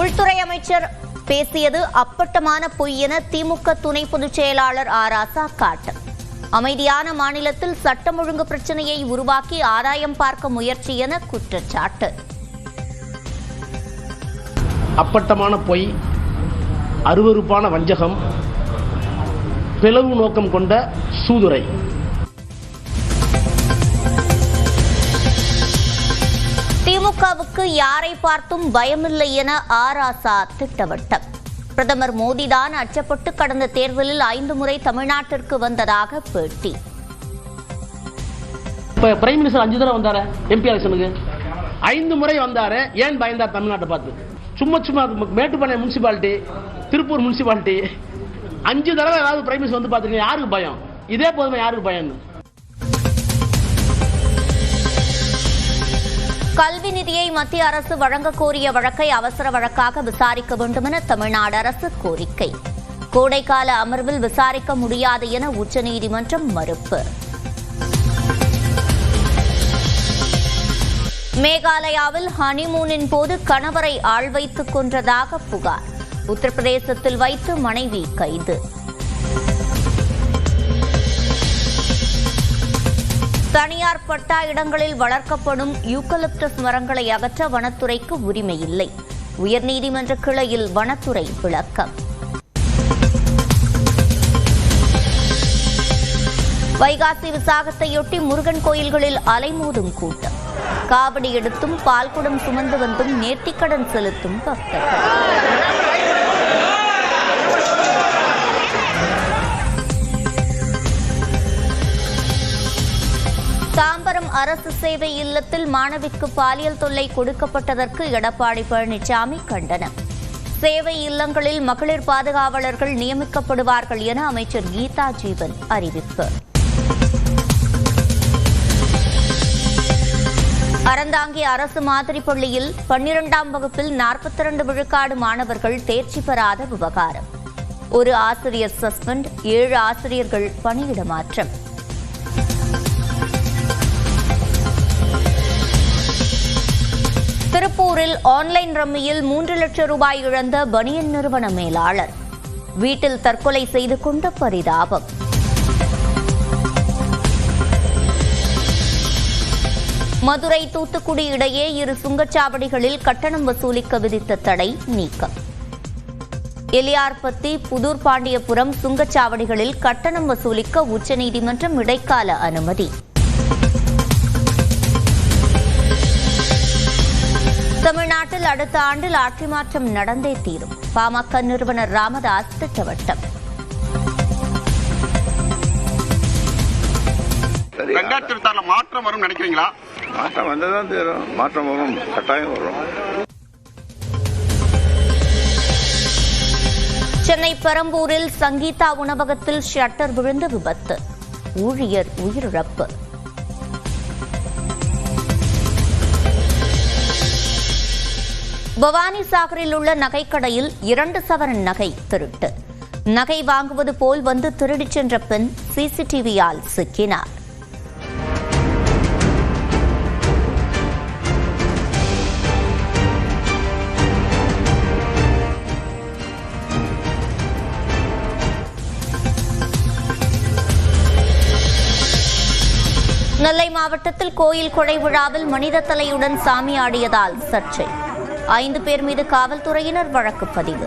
உள்துறை அமைச்சர் பேசியது அப்பட்டமான பொய் என திமுக துணை பொதுச் செயலாளர் ராசா காட்டு. அமைதியான மாநிலத்தில் சட்டம் ஒழுங்கு பிரச்சனையை உருவாக்கி ஆதாயம் பார்க்க முயற்சி என குற்றச்சாட்டு. அப்பட்டமான பொய், அருவருப்பான வஞ்சகம், பிளவு நோக்கம் கொண்ட சூதுரை. திமுகவுக்கு யாரை பார்த்தும் பயமில்லை என ராசா திட்டவட்டம். பிரதமர் மோடிதான் அச்சப்பட்டு கடந்த தேர்தலில் 5 முறை தமிழ்நாட்டிற்கு வந்ததாக பேட்டி. பிரைம் மினிஸ்டர் 5 தடவை வந்தாரு எம்பி எலெக்ஷனுக்கு, 5 முறை வந்தாரு. ஏன் பயந்தார் தமிழ்நாட்டை பார்த்து? சும்மா மேட்டுப்பாளையம் முனிசிபாலிட்டி, திருப்பூர் முனிசிபாலிட்டி 5 தடவை ஏதாவது பிரைம் மினிஸ்டர் வந்து பார்த்துருக்கீங்க. யாருக்கு பயம்? இதே போதுமே, யாருக்கு பயம்? கல்வி நிதியை மத்திய அரசு வழங்க கோரிய வழக்கை அவசர வழக்காக விசாரிக்க வேண்டும் என தமிழ்நாடு அரசு கோரிக்கை. கோடைக்கால அமர்வில் விசாரிக்க முடியாது என உச்சநீதிமன்றம் மறுப்பு. மேகாலயாவில் ஹனிமூனின் போது கணவரை ஆள் வைத்துக் கொன்றதாக புகார். உத்தரப்பிரதேசத்தில் வைத்து மனைவி கைது. தனியார் பட்டா இடங்களில் வளர்க்கப்படும் யூக்கலிப்டஸ் மரங்களை அகற்ற வனத்துறைக்கு உரிமை இல்லை. உயர்நீதிமன்ற கிளையில் வனத்துறை விளக்கம். வைகாசி விசாகத்தையொட்டி முருகன் கோயில்களில் அலைமோதும் கூட்டம். காவடி எடுத்தும் பால்குடம் சுமந்து வந்தும் நேர்த்திக்கடன் செலுத்தும் பக்தர்கள். தாம்பரம் அரசு சேவை இல்லத்தில் மாணவிக்கு பாலியல் தொல்லை கொடுக்கப்பட்டதற்கு எடப்பாடி பழனிசாமி கண்டனம். சேவை இல்லங்களில் மகளிர் பாதுகாவலர்கள் நியமிக்கப்படுவார்கள் என அமைச்சர் கீதா ஜீவன் அறிவிப்பு. அறந்தாங்கி அரசு மாதிரி பள்ளியில் 12ஆம் வகுப்பில் 42 விழுக்காடு மாணவர்கள் தேர்ச்சி பெறாத விவகாரம். ஒரு ஆசிரியர் சஸ்பெண்ட், 7 ஆசிரியர்கள் பணியிட மாற்றம். திருப்பூரில் ஆன்லைன் ரம்மியில் 3 லட்சம் ரூபாய் இழந்த பனியன் நிறுவன மேலாளர் வீட்டில் தற்கொலை செய்து கொண்ட பரிதாபம். மதுரை தூத்துக்குடி இடையே 2 சுங்கச்சாவடிகளில் கட்டணம் வசூலிக்க விதித்த தடை நீக்கம். எலியார்பத்தி, புதூர் பாண்டியபுரம் சுங்கச்சாவடிகளில் கட்டணம் வசூலிக்க உச்சநீதிமன்றம் இடைக்கால அனுமதி. தமிழ்நாட்டில் அடுத்த ஆண்டில் ஆட்சி மாற்றம் நடந்தே தீரும். பாமக நிறுவனர் ராமதாஸ் திட்டவட்டம். 2026 மாற்றம் வரும் நினைக்கிறீங்களா? மாற்றம் வந்ததான் தீரும். மாற்றம் வரும், கட்டாயம் வரும். சென்னை பெரம்பூரில் சங்கீதா உணவகத்தில் ஷட்டர் விழுந்து விபத்து, ஊழியர் உயிரிழப்பு. பவானிசாகரில் உள்ள நகைக்கடையில் 2 சவரன் நகை திருட்டு. நகை வாங்குவது போல் வந்து திருடிச் சென்ற பெண் சிசிடிவியால் சிக்கினார். நெல்லை மாவட்டத்தில் கோயில் கொடை விழாவில் மனித தலையுடன் சாமி ஆடியதால் சர்ச்சை. 5 பேர் மீது காவல்துறையினர் வழக்கு பதிவு.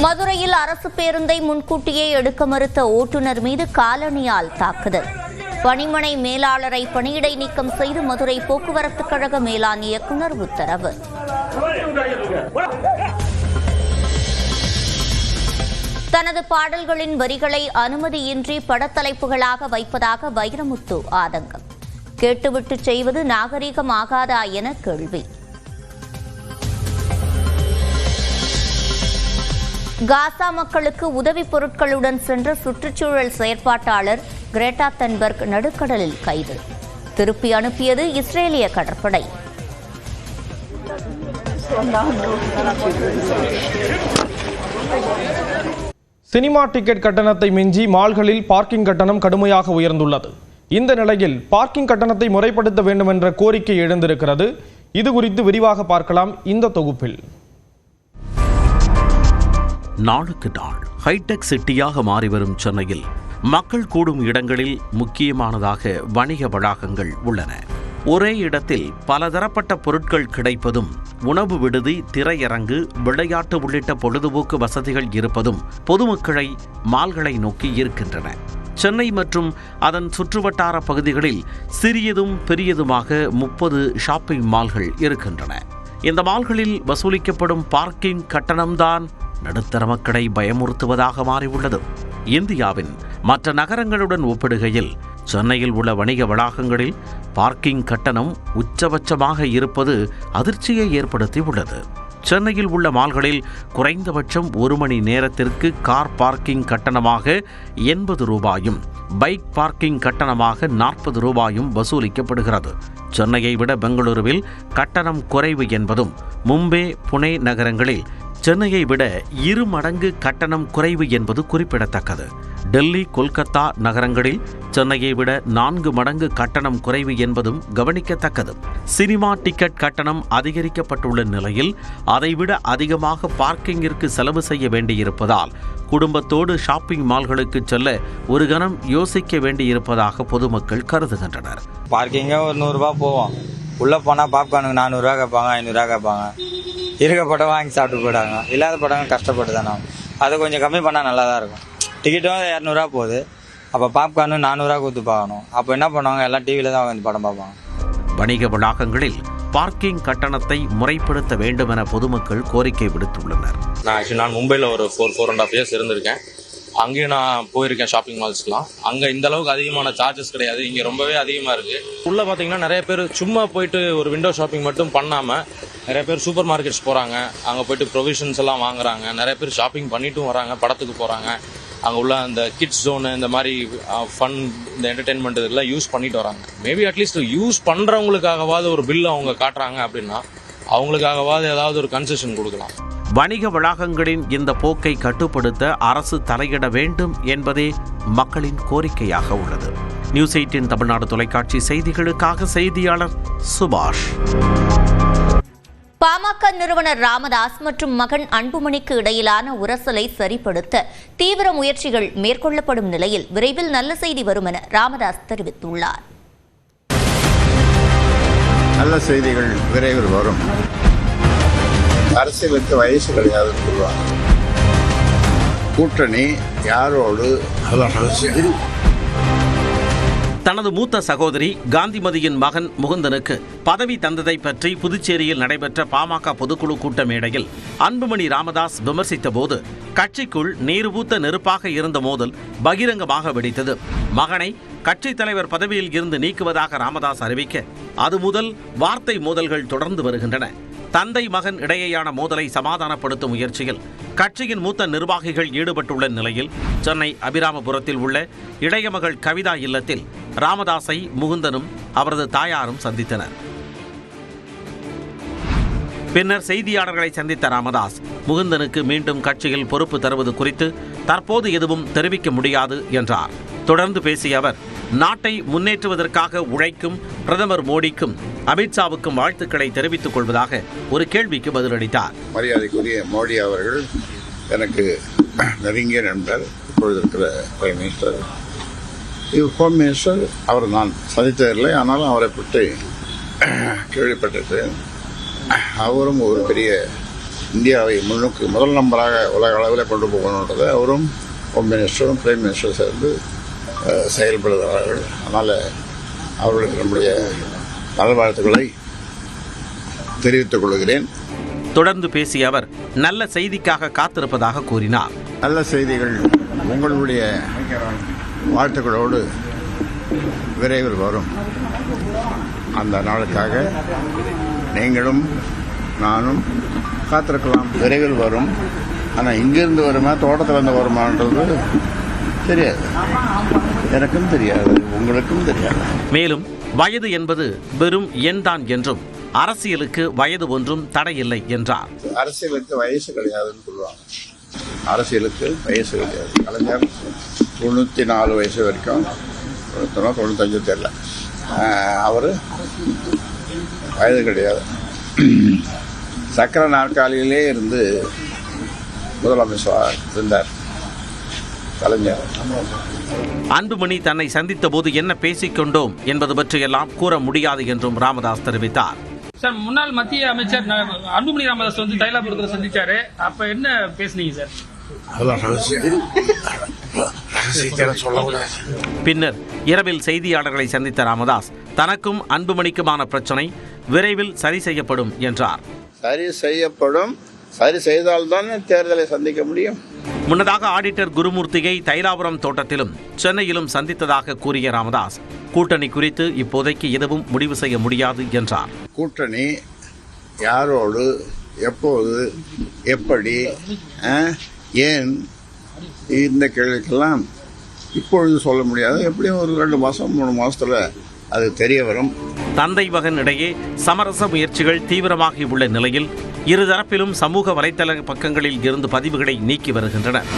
மதுரையில் அரசு பேருந்தை முன்கூட்டியே எடுக்க மறுத்த ஓட்டுநர் மீது காலணியால் தாக்குதல். பணிமனை மேலாளரை பணியிடை நீக்கம் செய்து மதுரை போக்குவரத்து கழக மேலாண் இயக்குநர் உத்தரவு. தனது பாடல்களின் வரிகளை அனுமதியின்றி படத்தலைப்புகளாக வைப்பதாக வைரமுத்து ஆதங்கம். கேட்டுவிட்டு செய்வது நாகரீகம் ஆகாதா என கேள்வி. காசா மக்களுக்கு உதவிப் பொருட்களுடன் சென்ற சுற்றுச்சூழல் செயற்பாட்டாளர் கிரேட்டா தன்பர்க் நடுக்கடலில் கைது. திருப்பி அனுப்பியது இஸ்ரேலிய கடற்படை. சினிமா டிக்கெட் கட்டணத்தை மிஞ்சி மால்களில் பார்க்கிங் கட்டணம் கடுமையாக உயர்ந்துள்ளது. இந்த நிலையில் பார்க்கிங் கட்டணத்தை முறைப்படுத்த வேண்டும் என்ற கோரிக்கை எழுந்திருக்கிறது. இது குறித்து விரிவாக பார்க்கலாம் இந்த தொகுப்பில். நாளுக்கு நாள் ஹைடெக் சிட்டியாக மாறி வரும் சென்னையில் மக்கள் கூடும் இடங்களில் முக்கியமானதாக வணிக வளாகங்கள் உள்ளன. ஒரே இடத்தில் பலதரப்பட்ட பொருட்கள் கிடைப்பதும், உணவு விடுதி, திரையரங்கு, விளையாட்டு உள்ளிட்ட பொழுதுபோக்கு வசதிகள் இருப்பதும் பொதுமக்களை மால்களை நோக்கி ஈர்க்கின்றன. சென்னை மற்றும் அதன் சுற்றுவட்டார பகுதிகளில் சிறியதும் பெரியதுமாக 30 ஷாப்பிங் மால்கள் இருக்கின்றன. இந்த மால்களில் வசூலிக்கப்படும் பார்க்கிங் கட்டணம்தான் நடுத்தர மக்களை பயமுறுத்துவதாக மாறியுள்ளது. இந்தியாவின் மற்ற நகரங்களுடன் ஒப்பிடுகையில் சென்னையில் உள்ள வணிக வளாகங்களில் பார்க்கிங் கட்டணம் உச்சபட்சமாக இருப்பது அதிர்ச்சியை ஏற்படுத்தியுள்ளது. சென்னையில் உள்ள மால்களில் குறைந்தபட்சம் 1 மணி நேரத்திற்கு கார் பார்க்கிங் கட்டணமாக 80 ரூபாயும், பைக் பார்க்கிங் கட்டணமாக 40 ரூபாயும் வசூலிக்கப்படுகிறது. சென்னையை விட பெங்களூருவில் கட்டணம் குறைவு என்பதும், மும்பை, புனே நகரங்களில் சென்னையை விட 2 மடங்கு கட்டணம் குறைவு என்பது குறிப்பிடத்தக்கது. டெல்லி, கொல்கத்தா நகரங்களில் சென்னையை விட 4 மடங்கு கட்டணம் குறைவு என்பதும் கவனிக்கத்தக்கது. சினிமா டிக்கெட் கட்டணம் அதிகரிக்கப்பட்டுள்ள நிலையில் அதைவிட அதிகமாக பார்க்கிங்கிற்கு செலவு செய்ய வேண்டியிருப்பதால் குடும்பத்தோடு ஷாப்பிங் மால்களுக்கு செல்ல ஒரு கணம் யோசிக்க வேண்டியிருப்பதாக பொதுமக்கள் கருதுகின்றனர். பார்க்கிங்கே ஒரு 100 ரூபா போவோம். உள்ளே போனால் பாப்கார்னுக்கு 400 ரூபா கேட்பாங்க, 500 ரூபா கேட்பாங்க. இருக்க படம் வாங்கி சாப்பிட்டு போயிடாங்க. இல்லாத படம் கஷ்டப்பட்டு தானே. அதை கொஞ்சம் கம்மி பண்ணால் நல்லா தான் இருக்கும். டிக்கெட்டும் 200 ரூபா போகுது. அப்போ பாப்கார்னு 400 ரூபா கொடுத்து பார்க்கணும். அப்போ என்ன பண்ணுவாங்க, எல்லாம் டிவியில் தான் வந்து படம் பார்ப்பாங்க. வணிக வளாகங்களில் பார்க்கிங் கட்டணத்தை முறைப்படுத்த வேண்டும் என பொதுமக்கள் கோரிக்கை விடுத்துள்ளனர். நான் மும்பையில் ஒரு 4.5 இயர்ஸ் இருந்திருக்கேன். அங்கேயும் நான் போயிருக்கேன் ஷாப்பிங் மால்ஸ்லாம். அங்கே இந்த அளவுக்கு அதிகமான சார்ஜஸ் கிடையாது. இங்கே ரொம்பவே அதிகமாக இருக்குது. உள்ளே பார்த்தீங்கன்னா நிறைய பேர் சும்மா போயிட்டு ஒரு விண்டோ ஷாப்பிங் மட்டும் பண்ணாமல் நிறைய பேர் சூப்பர் மார்க்கெட்ஸ் போகிறாங்க. அங்கே போயிட்டு ப்ரொவிஷன்ஸ் எல்லாம் வாங்குறாங்க. நிறைய பேர் ஷாப்பிங் பண்ணிட்டும் வராங்க, படத்துக்கு போகிறாங்க. அங்கே உள்ள அந்த கிட்ஸ் ஜோனு, இந்த மாதிரி ஃபன், இந்த என்டர்டெயின்மெண்ட் இதெல்லாம் யூஸ் பண்ணிட்டு வராங்க. மேபி அட்லீஸ்ட் யூஸ் பண்ணுறவங்களுக்காகவாது ஒரு பில் அவங்க காட்டுறாங்க அப்படின்னா அவங்களுக்காகவாது ஏதாவது ஒரு கன்செஷன் கொடுக்கலாம். வணிக வளாகங்களின் இந்த போக்கை கட்டுப்படுத்த அரசு தலையிட வேண்டும் என்பதே மக்களின் கோரிக்கையாக உள்ளது. நியூஸ் 18 தமிழ்நாடு தொலைக்காட்சி செய்திகளுக்காக செய்தியாளர் சுபாஷ். பாமக நிறுவனர் ராமதாஸ் மற்றும் மகன் அன்புமணிக்கு இடையிலான உரசலை சரிப்படுத்த தீவிர முயற்சிகள் மேற்கொள்ளப்படும் நிலையில் விரைவில் நல்ல செய்தி வரும் என ராமதாஸ் தெரிவித்துள்ளார். நல்ல செய்திகள் விரைவில் வரும். அரசியலுக்கு வயசு கிடையாது சொல்லுவாங்க. கூட்டணி யாரோடு தனது மூத்த சகோதரி காந்திமதியின் மகன் முகுந்தனுக்கு பதவி தந்ததை பற்றி புதுச்சேரியில் நடைபெற்ற பாமக பொதுக்குழு கூட்ட மேடையில் அன்புமணி ராமதாஸ் விமர்சித்த போது கட்சிக்குள் நீர் ஊத்த நெருப்பாக இருந்த மோதல் பகிரங்கமாக வெடித்தது. மகனை கட்சித் தலைவர் பதவியில் இருந்து நீக்குவதாக ராமதாஸ் அறிவிக்க அது முதல் வார்த்தை மோதல்கள் தொடர்ந்து வருகின்றன. தந்தை மகன் இடையேயான மோதலை சமாதானப்படுத்தும் முயற்சியில் கட்சியின் மூத்த நிர்வாகிகள் ஈடுபட்டுள்ள நிலையில் சென்னை அபிராமபுரத்தில் உள்ள இளைய மகள் கவிதா இல்லத்தில் ராமதாஸை முகுந்தனும் அவரது தாயாரும் சந்தித்தனர். பின்னர் செய்தியாளர்களை சந்தித்த ராமதாஸ் முகுந்தனுக்கு மீண்டும் கட்சியில் பொறுப்பு தருவது குறித்து தற்போது எதுவும் தெரிவிக்க முடியாது என்றார். தொடர்ந்து பேசிய அவர், நாட்டை முன்னேற்றுவதற்காக உழைக்கும் பிரதமர் மோடிக்கும் அமித்ஷாவுக்கும் வாழ்த்துக்களை தெரிவித்துக் கொள்வதாக ஒரு கேள்விக்கு பதிலளித்தார். மரியாதைக்குரிய மோடி அவர்கள் எனக்கு நெருங்கிய நண்பர். இப்பொழுது இருக்கிற பிரைம் மினிஸ்டர், ஹோம் மினிஸ்டர் அவர் நான் சந்தித்ததில்லை, ஆனாலும் அவரை பற்றி கேள்விப்பட்டது. அவரும் ஒரு பெரிய இந்தியாவை முன்னுக்கு முதல் நம்பராக உலக அளவில் கொண்டு போகணுன்றது அவரும் ஹோம் மினிஸ்டரும் பிரைம் மினிஸ்டரும் சேர்ந்து செயல்படுகிறார்கள். அதனால் அவர்களுக்கு நம்முடைய நல்வாழ்த்துக்களை தெரிவித்துக் கொள்கிறேன். தொடர்ந்து பேசிய அவர் நல்ல செய்திக்காக காத்திருப்பதாக கூறினார். நல்ல செய்திகள் உங்களுடைய வாழ்த்துக்களோடு விரைவில் வரும். அந்த நாளுக்காக நீங்களும் நானும் காத்திருக்கலாம். விரைவில் வரும். ஆனால் இங்கிருந்து வருமா தோட்டத்திலிருந்து வருமானது தெரியாது. எனக்கும் தெரியாது, உங்களுக்கும் தெரியாது. மேலும் வயது என்பது வெறும் எண்தான் என்றும் அரசியலுக்கு வயது ஒன்றும் தடையில்லை என்றார். அரசியலுக்கு வயசு கிடையாதுன்னு சொல்லுவாங்க. அரசியலுக்கு வயசு கிடையாது. கலைஞர் 94 வயசு வரைக்கும் 95 தெரியல, அவர் வயது கிடையாது. சக்கர நாற்காலியிலே இருந்து முதலமைச்சர் இருந்தார் கலைஞர். அன்புமணி தன்னை சந்தித்த போது என்ன பேசிக்கொண்டோம் என்பது பற்றியெல்லாம் கூற முடியாது என்றும் ராமதாஸ் தெரிவித்தார். சார், முன்னாள் மத்திய அமைச்சர் அன்புமணி ராமதாஸ் வந்து தைலாபுரத்தில் சந்திச்சாரு. அப்ப என்ன பேசுனீங்க சார்? பின்னர் இரவில் செய்தியாளர்களை சந்தித்த ராமதாஸ் தனக்கும் அன்புமணிக்குமான பிரச்சனை விரைவில் சரி செய்யப்படும் என்றார். சரி செய்தால்தான் தேர்தலை சந்திக்க முடியும். முன்னதாக ஆடிட்டர் குருமூர்த்தியை தைலாபுரம் தோட்டத்திலும் சென்னையிலும் சந்தித்ததாக கூறிய ராமதாஸ் கூட்டணி குறித்து இப்போதைக்கு எதுவும் முடிவு செய்ய முடியாது என்றார். கூட்டணி யாரோடு, எப்போது, எப்படி, ஏன், இந்த கேள்விக்கெல்லாம் இப்பொழுது சொல்ல முடியாது. எப்படியும் ஒரு 2 மாதம் 3 மாதத்துல அது தெரிய வரும். தந்தை மகன் இடையே சமரச முயற்சிகள் தீவிரமாகி உள்ள நிலையில் இருதரப்பிலும் சமூக வலைதள பக்கங்களில் இருந்து பதிவுகளை நீக்கி வருகின்றனர்.